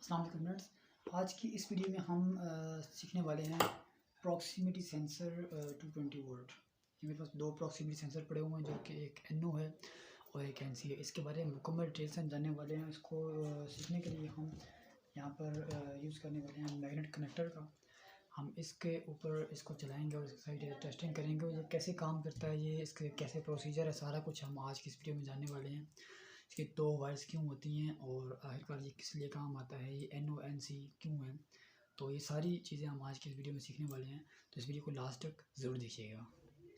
अस्सलाम वालेकुम फ्रेंड्स। आज की इस वीडियो में हम सीखने वाले हैं प्रॉक्सिमिटी सेंसर 220 वोल्ट। ये मेरे पास दो प्रॉक्सिमिटी सेंसर पड़े हुए हैं जो कि एक एनओ है और एक एनसी है। इसके बारे में मुकम्मल डिटेल से हम जानने वाले हैं। इसको सीखने के लिए हम यहाँ पर यूज़ करने वाले हैं मैग्नेट कनेक्टर का। हम इसके ऊपर इसको चलाएंगे और इसकी साइड टेस्टिंग करेंगे और ये कैसे काम करता है, ये इसके कैसे प्रोसीजर है, सारा कुछ हम आज की इस वीडियो में जानने वाले हैं। इसकी दो वायर्स क्यों होती हैं और आखिरकार ये किस लिए काम आता है, ये एन ओ एन सी क्यों है, तो ये सारी चीज़ें हम आज की इस वीडियो में सीखने वाले हैं। तो इस वीडियो को लास्ट तक ज़रूर देखिएगा।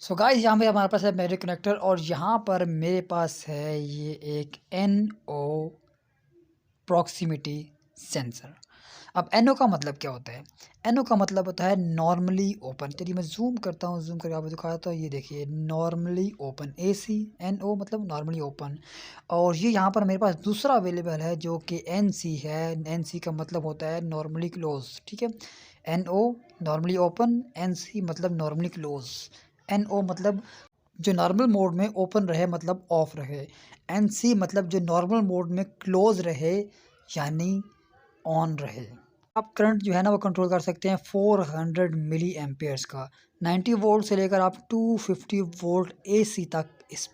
सो गाइस, यहाँ पे हमारे पास है मैग्नेट कनेक्टर और यहाँ पर मेरे पास है ये एक एन ओ प्रॉक्सिमिटी सेंसर। अब एनओ का मतलब क्या होता है? एनओ का मतलब होता है नॉर्मली ओपन। चलिए मैं जूम करता हूँ, जूम करके आपको दिखाता हूँ। ये देखिए नॉर्मली ओपन, एसी एनओ मतलब नॉर्मली ओपन। और ये यहाँ पर मेरे पास दूसरा अवेलेबल है जो कि एनसी है। एनसी का मतलब होता है नॉर्मली क्लोज। ठीक है, एनओ नॉर्मली ओपन, एनसी मतलब नॉर्मली क्लोज। एनओ मतलब जो नॉर्मल मोड में ओपन रहे मतलब ऑफ रहे, एनसी मतलब जो नॉर्मल मोड में क्लोज रहे यानी ऑन रहे। आप करंट जो है ना वो कंट्रोल कर सकते हैं 400 मिली एम्पेयर्स का। 90 वोल्ट से लेकर आप 250 वोल्ट एसी तक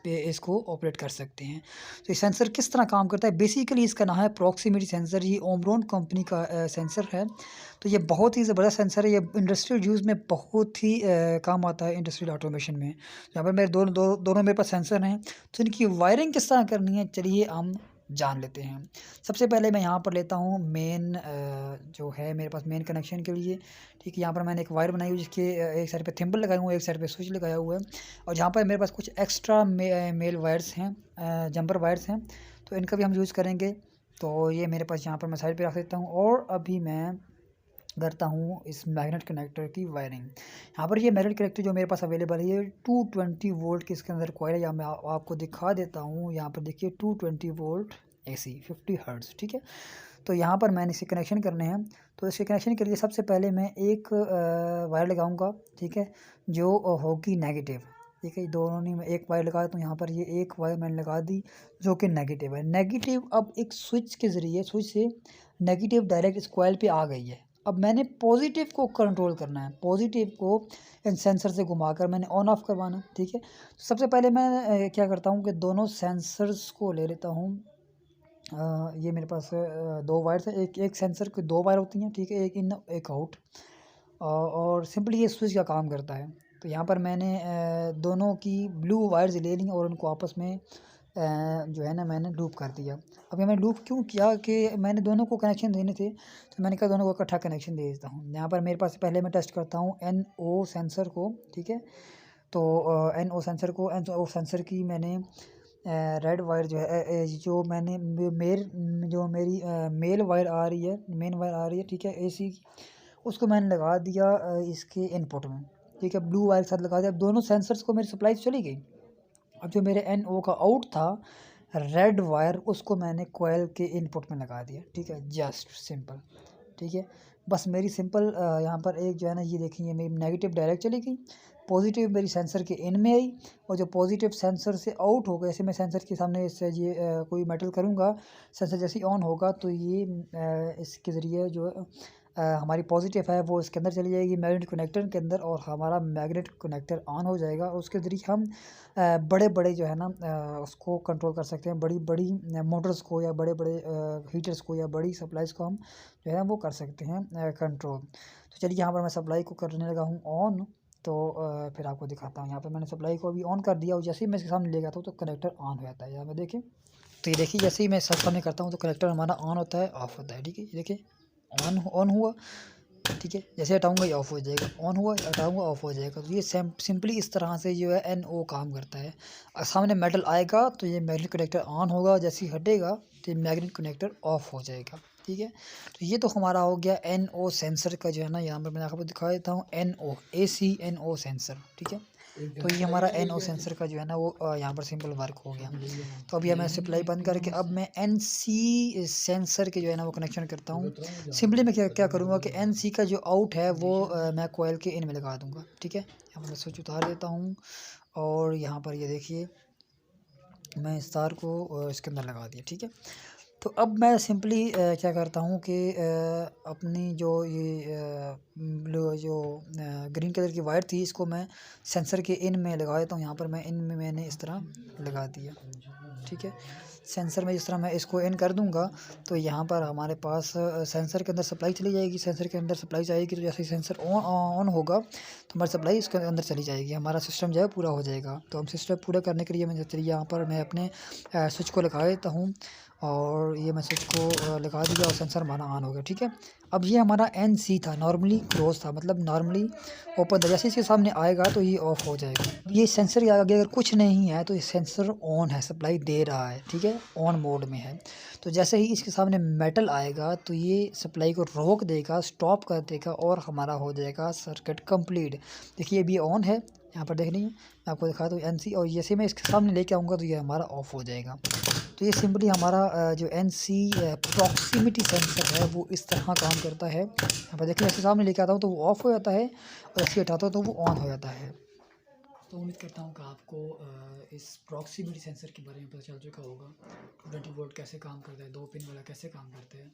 इसको ऑपरेट कर सकते हैं। तो ये सेंसर किस तरह काम करता है? बेसिकली इसका नाम है प्रॉक्सिमिटी सेंसर। ये ओमरॉन कंपनी का सेंसर है। तो ये बहुत ही ज़बरदस्त सेंसर है। ये इंडस्ट्रियल यूज़ में बहुत ही काम आता है, इंडस्ट्रियल ऑटोमेशन में। यहाँ पर मेरे दोनों मेरे पास सेंसर हैं। तो इनकी वायरिंग किस तरह करनी है चलिए हम जान लेते हैं। सबसे पहले मैं यहाँ पर लेता हूँ मेन जो है मेरे पास मेन कनेक्शन के लिए। ठीक है, यहाँ पर मैंने एक वायर बनाई हुई जिसके एक साइड पे थिम्बल लगाया हुआ है, एक साइड पे स्विच लगाया हुआ है। और यहाँ पर मेरे पास कुछ एक्स्ट्रा मेल वायर्स हैं, जंपर वायर्स हैं, तो इनका भी हम यूज़ करेंगे। तो ये मेरे पास यहाँ पर मैं साइड पर रख देता हूँ और अभी मैं करता हूँ इस मैग्नेट कनेक्टर की वायरिंग। यहाँ पर ये मैग्नेट कनेक्टर जो मेरे पास अवेलेबल है ये 220 वोल्ट की इसके अंदर कॉइल है। या मैं आपको दिखा देता हूँ। यहाँ पर देखिए 220 वोल्ट एसी 50 हर्ट्ज़। ठीक है, तो यहाँ पर मैंने इसे कनेक्शन करने हैं। तो इसके कनेक्शन के लिए सबसे पहले मैं एक वायर लगाऊंगा। ठीक है, जो होगी नेगेटिव। ठीक है, दोनों नहीं, मैं एक वायर लगा देता हूँ। यहाँ पर ये एक वायर मैंने लगा दी जो कि नेगेटिव है। नेगेटिव अब एक स्विच के ज़रिए, स्विच से नेगेटिव डायरेक्ट इस कॉइल पे आ गई है। अब मैंने पॉजिटिव को कंट्रोल करना है, पॉजिटिव को इन सेंसर से घुमाकर मैंने ऑन ऑफ करवाना है। ठीक है, तो सबसे पहले मैं क्या करता हूँ कि दोनों सेंसर्स को ले लेता हूँ। ये मेरे पास दो वायर्स है, एक सेंसर की दो वायर होती हैं। ठीक है, एक इन एक आउट। और सिंपली ये स्विच का काम करता है। तो यहाँ पर मैंने दोनों की ब्लू वायर्स ले ली और उनको आपस में जो है ना मैंने लूप कर दिया। अब ये मैंने लूप क्यों किया कि मैंने दोनों को कनेक्शन देने थे, तो मैंने कहा दोनों को इकट्ठा कनेक्शन दे देता हूँ। यहाँ पर मेरे पास पहले मैं टेस्ट करता हूँ एन ओ सेंसर को। ठीक है, तो एन ओ सेंसर को, एन ओ सेंसर की मैंने रेड वायर जो है जो मैंने जो मेरी मेल वायर आ रही है, मेन वायर आ रही है, ठीक है, एसी की, उसको मैंने लगा दिया इसके इनपुट में। ठीक है, ब्लू वायर के साथ लगा दिया। अब दोनों सेंसर्स को मेरी सप्लाई चली गई। अब जो मेरे एन ओ का आउट था रेड वायर, उसको मैंने कोयल के इनपुट में लगा दिया। ठीक है, जस्ट सिंपल। ठीक है, बस मेरी सिंपल यहाँ पर एक जो है ना, ये देखिए मेरी नेगेटिव डायरेक्ट चली गई, पॉजिटिव मेरी सेंसर के इन में आई। और जो पॉजिटिव सेंसर से आउट हो गया, जैसे मैं सेंसर के सामने इससे ये कोई मेटल करूँगा, सेंसर जैसे ही ऑन होगा तो ये इसके ज़रिए जो हमारी पॉजिटिव है वो इसके अंदर चली जाएगी मैग्नेट कनेक्टर के अंदर, और हमारा मैग्नेट कनेक्टर ऑन हो जाएगा। और उसके ज़रिए हम बड़े बड़े जो है ना उसको कंट्रोल कर सकते हैं, बड़ी बड़ी मोटर्स को या बड़े बड़े हीटर्स को या बड़ी सप्लाईज़ को हम जो है वो कर सकते हैं कंट्रोल। तो चलिए यहाँ पर मैं सप्लाई को करने लगा हूँ ऑन। तो फिर आपको दिखाता हूँ। यहाँ पर मैंने सप्लाई को अभी ऑन कर दिया और जैसे ही मैं इसके सामने ले जाता हूँ तो कनेक्टर ऑन हो जाता है। यहाँ पर देखिए, तो ये देखिए जैसे ही मैं सामने करता हूँ तो कनेक्टर हमारा ऑन होता है, ऑफ होता है। ठीक है, ये देखिए ऑन हुआ। ठीक है, जैसे हटाऊंगा ये ऑफ हो जाएगा, ऑन हुआ हटाऊंगा ऑफ हो जाएगा। तो ये सिंपली इस तरह से जो है एन ओ काम करता है। सामने मेटल आएगा तो ये मैग्नेट कनेक्टर ऑन होगा, जैसे ही हटेगा तो ये मैग्नेट कनेक्टर ऑफ हो जाएगा। ठीक है, तो ये तो हमारा हो गया एन ओ सेंसर का जो है ना, यहाँ पर मैं आपको दिखा देता हूँ एन ओ ए सी एन ओ सेंसर। ठीक है, तो ये हमारा एन ओ सेंसर का जो है ना वो यहाँ पर सिंपल वर्क हो गया। तो अभी मैं सप्लाई बंद करके अब मैं एन सी सेंसर के जो है ना वो कनेक्शन करता हूँ। सिंपली मैं क्या क्या करूँगा कि एन सी का जो आउट है वो मैं कोयल के इन में लगा दूँगा। ठीक है, यहाँ पर मैं स्विच उतार देता हूँ और यहाँ पर ये देखिए मैं इस तार को इसके अंदर लगा दिया। ठीक है, तो अब मैं सिंपली क्या करता हूँ कि अपनी जो ये जो ग्रीन कलर की वायर थी इसको मैं सेंसर के इन में लगा देता हूँ। यहाँ पर मैं इन में मैंने इस तरह लगा दिया, ठीक है। सेंसर में जिस तरह मैं इसको इन कर दूंगा तो यहाँ पर हमारे पास सेंसर के अंदर सप्लाई चली जाएगी। सेंसर के अंदर सप्लाई जाएगी तो जैसे ही सेंसर ऑन होगा तो हमारी सप्लाई इसके अंदर चली जाएगी, हमारा सिस्टम जो है पूरा हो जाएगा। तो हम सिस्टम पूरा करने के लिए मैं चलिए यहाँ पर मैं अपने स्विच को लगा देता हूँ और ये मैं स्विच को लगा दिया और सेंसर हमारा ऑन हो गया, ठीक है। अब ये हमारा NC था, नॉर्मली क्लोज था, मतलब नॉर्मली ओपन था। जैसे इसके सामने आएगा तो ये ऑफ हो जाएगा। ये सेंसर के आगे अगर कुछ नहीं है तो ये सेंसर ऑन है, सप्लाई दे रहा है, ठीक है, ऑन मोड में है। तो जैसे ही इसके सामने मेटल आएगा तो ये सप्लाई को रोक देगा, स्टॉप कर देगा और हमारा हो जाएगा सर्किट कंप्लीट। देखिए अभी ऑन है, यहाँ पर देख लीजिए, मैं आपको दिखाता हूँ NC, और जैसे मैं इसके सामने लेके आऊँगा तो ये हमारा ऑफ हो जाएगा। तो ये सिंपली हमारा जो NC प्रॉक्सिमिटी सेंसर है वो इस तरह काम करता है। यहाँ पर देखिए ऐसे सामने लेके आता हूँ तो वो ऑफ हो जाता है और ऐसे हटाता हूँ तो वो ऑन हो जाता है। तो उम्मीद करता हूँ कि आपको इस प्रॉक्सिमिटी सेंसर के बारे में पता चल चुका होगा। 220 वोल्ट कैसे काम करता है, 2 पिन वाला कैसे काम करता है।